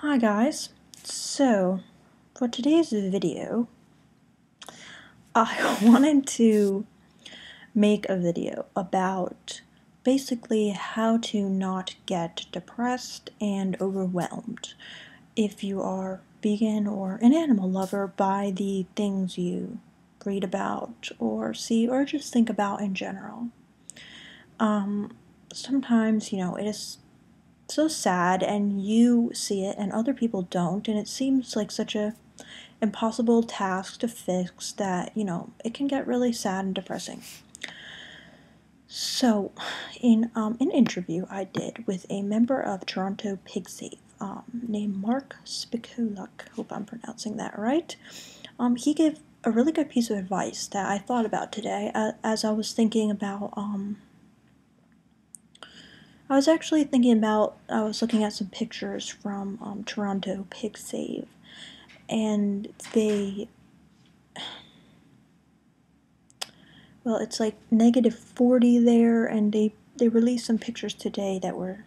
Hi guys, so for today's video I wanted to make a video about basically how to not get depressed and overwhelmed if you are vegan or an animal lover by the things you read about or see or just think about in general. Sometimes, it is so sad and you see it and other people don't, and it seems like such a impossible task to fix that, it can get really sad and depressing. So, in an interview I did with a member of Toronto Pig Save, named Mark Spicoluk, hope I'm pronouncing that right, he gave a really good piece of advice that I thought about today as I was thinking about, I was looking at some pictures from Toronto Pig Save, and it's like -40 there, and they released some pictures today that were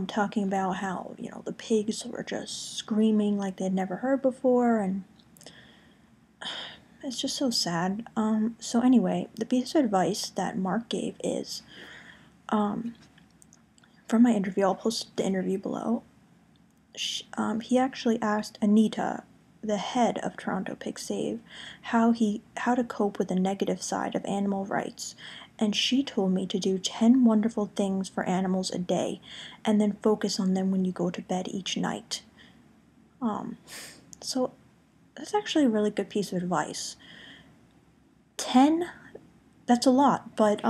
talking about how, the pigs were just screaming like they'd never heard before, and it's just so sad. So anyway, the piece of advice that Mark gave is, from my interview, I'll post the interview below. He actually asked Anita, the head of Toronto Pig Save, how to cope with the negative side of animal rights, and she told me to do 10 wonderful things for animals a day, and then focus on them when you go to bed each night. So that's actually a really good piece of advice. 10, that's a lot, but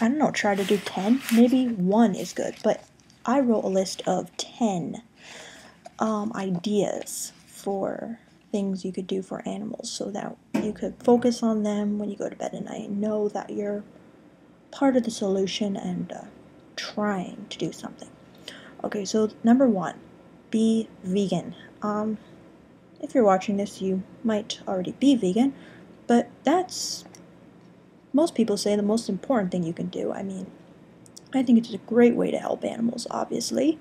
I don't know, try to do 10. Maybe 1 is good, but I wrote a list of 10 ideas for things you could do for animals so that you could focus on them when you go to bed at night and know that you're part of the solution and trying to do something. Okay, so number 1, be vegan. If you're watching this, you might already be vegan, but that's, most people say, the most important thing you can do. I mean, I think it's a great way to help animals, obviously.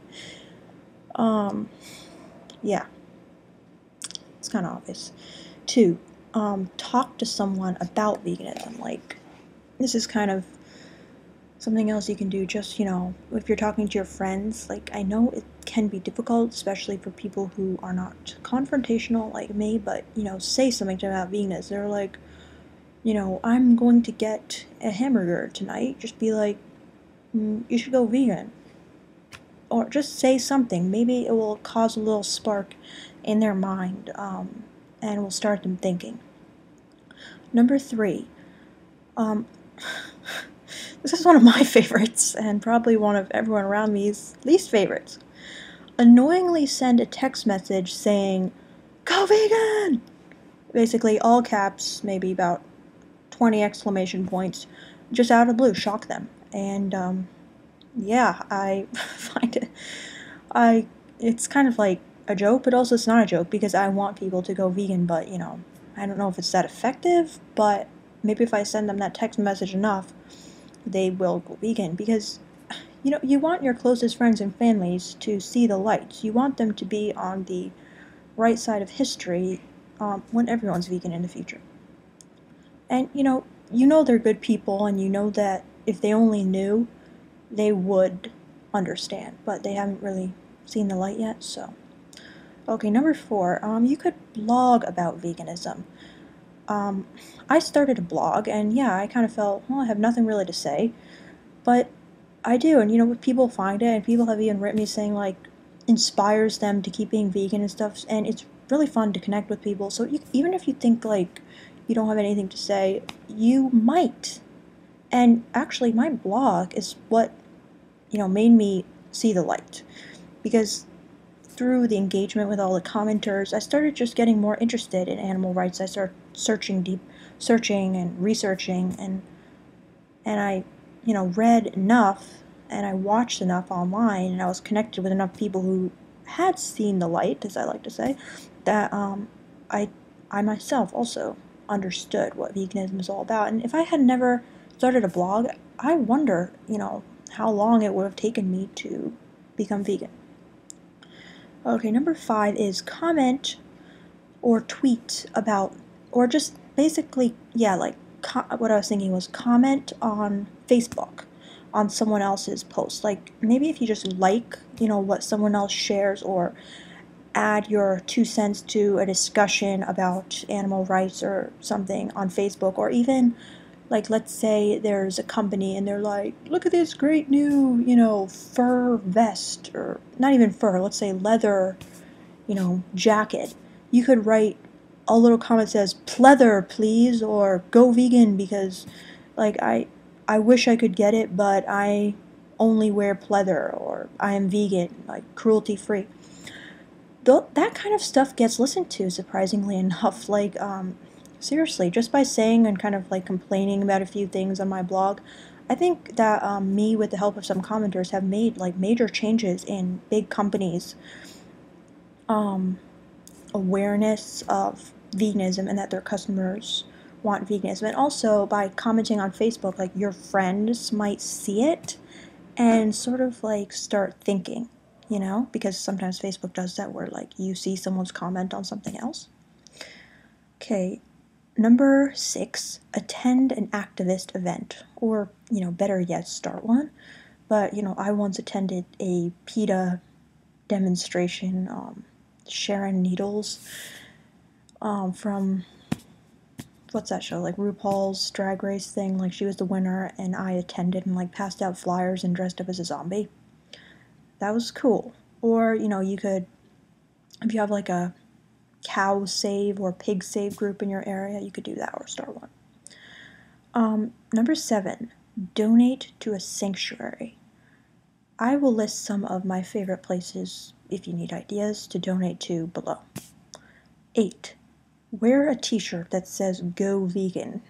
Yeah, it's kind of obvious. 2, talk to someone about veganism. Like, this is kind of something else you can do, just, if you're talking to your friends. Like, I know it can be difficult, especially for people who are not confrontational like me, but, say something about veganism. They're like, I'm going to get a hamburger tonight. Just be like, you should go vegan. Or just say something. Maybe it will cause a little spark in their mind, and will start them thinking. Number 3, this is one of my favorites, and probably one of everyone around me's least favorites. Annoyingly send a text message saying, "Go vegan!" Basically, all caps, maybe about 20 exclamation points, just out of the blue, shock them. And, yeah, I find it's kind of like a joke, but also it's not a joke, because I want people to go vegan, but, I don't know if it's that effective, but maybe if I send them that text message enough, they will go vegan, because, you want your closest friends and families to see the light. You want them to be on the right side of history when everyone's vegan in the future. And, they're good people, and you know that if they only knew, they would understand, but they haven't really seen the light yet, so. Okay, number 4, you could blog about veganism. I started a blog, and yeah, I kind of felt, well, I have nothing really to say, but I do, and people find it, and people have even written me saying, like, inspires them to keep being vegan and stuff, and it's really fun to connect with people. So even if you think, like, you don't have anything to say, you might. And actually, my blog is what, made me see the light, because through the engagement with all the commenters, I started just getting more interested in animal rights. I started searching and researching, and I, read enough, and I watched enough online, and I was connected with enough people who had seen the light, as I like to say, that I myself also understood what veganism is all about. And if I had never started a blog, I wonder, how long it would have taken me to become vegan. Okay, number 5 is comment or tweet about, or just basically, yeah, like what I was thinking was comment on Facebook on someone else's post. Like maybe if you just like, what someone else shares, or add your 2 cents to a discussion about animal rights or something on Facebook, or even like let's say there's a company and they're like, look at this great new, fur vest, or not even fur, let's say leather, jacket. You could write a little comment that says pleather please, or go vegan because like I wish I could get it, but I only wear pleather, or I am vegan, like cruelty free. That kind of stuff gets listened to, surprisingly enough. Like, seriously, just by saying and kind of like complaining about a few things on my blog, I think that me, with the help of some commenters, have made like major changes in big companies' awareness of veganism and that their customers want veganism. And also by commenting on Facebook, like your friends might see it and sort of like start thinking, because sometimes Facebook does that where like you see someone's comment on something else. Okay, number 6, attend an activist event, or, better yet, start one. But, I once attended a PETA demonstration, Sharon Needles, from, what's that show, like RuPaul's Drag Race thing, like she was the winner, and I attended and like passed out flyers and dressed up as a zombie. That was cool. Or, you could, if you have like a cow save or pig save group in your area, you could do that or start one. Number 7, donate to a sanctuary. I will list some of my favorite places if you need ideas to donate to below. 8, wear a t-shirt that says go vegan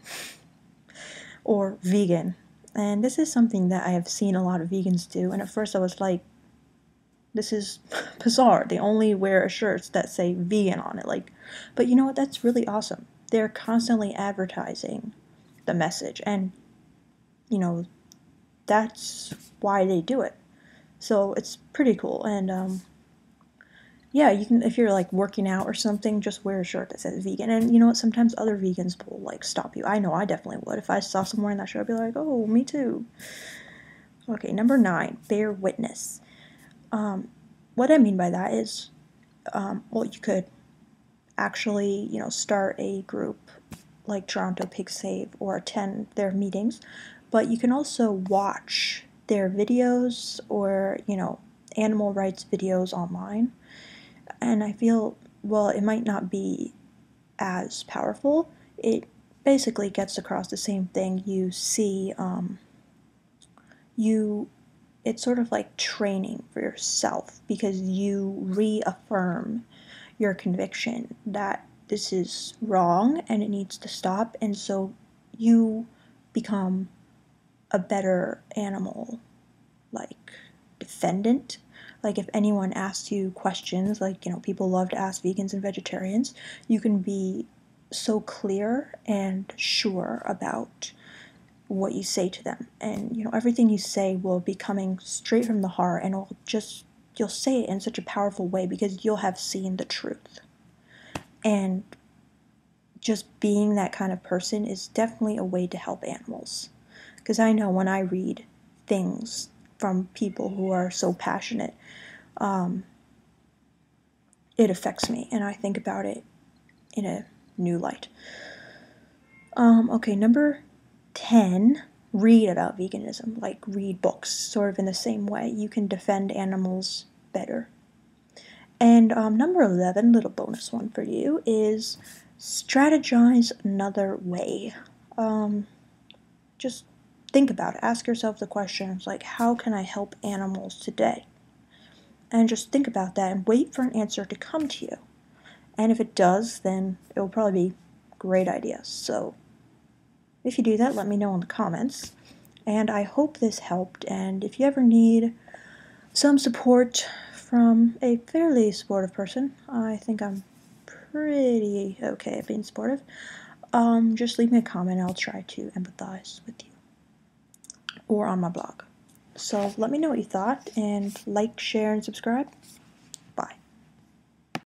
or vegan. And this is something that I have seen a lot of vegans do, and at first I was like, this is bizarre. They only wear shirts that say vegan on it. Like, but you know what? That's really awesome. They're constantly advertising the message, and that's why they do it. So it's pretty cool. And yeah, you can, if you're like working out or something, just wear a shirt that says vegan. And you know what? Sometimes other vegans will like stop you. I know I definitely would. If I saw someone in that shirt, I'd be like, oh, me too. Okay, number 9, bear witness. What I mean by that is, well, you could actually, start a group like Toronto Pig Save or attend their meetings, but you can also watch their videos or, animal rights videos online. And I feel, well, it might not be as powerful. It basically gets across the same thing. You see, it's sort of like training for yourself, because you reaffirm your conviction that this is wrong and it needs to stop, and so you become a better animal, like, defendant. Like, if anyone asks you questions, like, people love to ask vegans and vegetarians, you can be so clear and sure about what you say to them, and everything you say will be coming straight from the heart, and you'll say it in such a powerful way because you'll have seen the truth. And just being that kind of person is definitely a way to help animals, because I know when I read things from people who are so passionate, it affects me, and I think about it in a new light. Okay, number 10, read about veganism, like read books, sort of in the same way. You can defend animals better. And number 11, little bonus one for you, is strategize another way. Just think about it. Ask yourself the questions like, how can I help animals today? And just think about that and wait for an answer to come to you. And if it does, then it will probably be a great idea. So if you do that, let me know in the comments. And I hope this helped, and if you ever need some support from a fairly supportive person, I think I'm pretty okay at being supportive, just leave me a comment and I'll try to empathize with you. Or on my blog. So let me know what you thought, and like, share, and subscribe.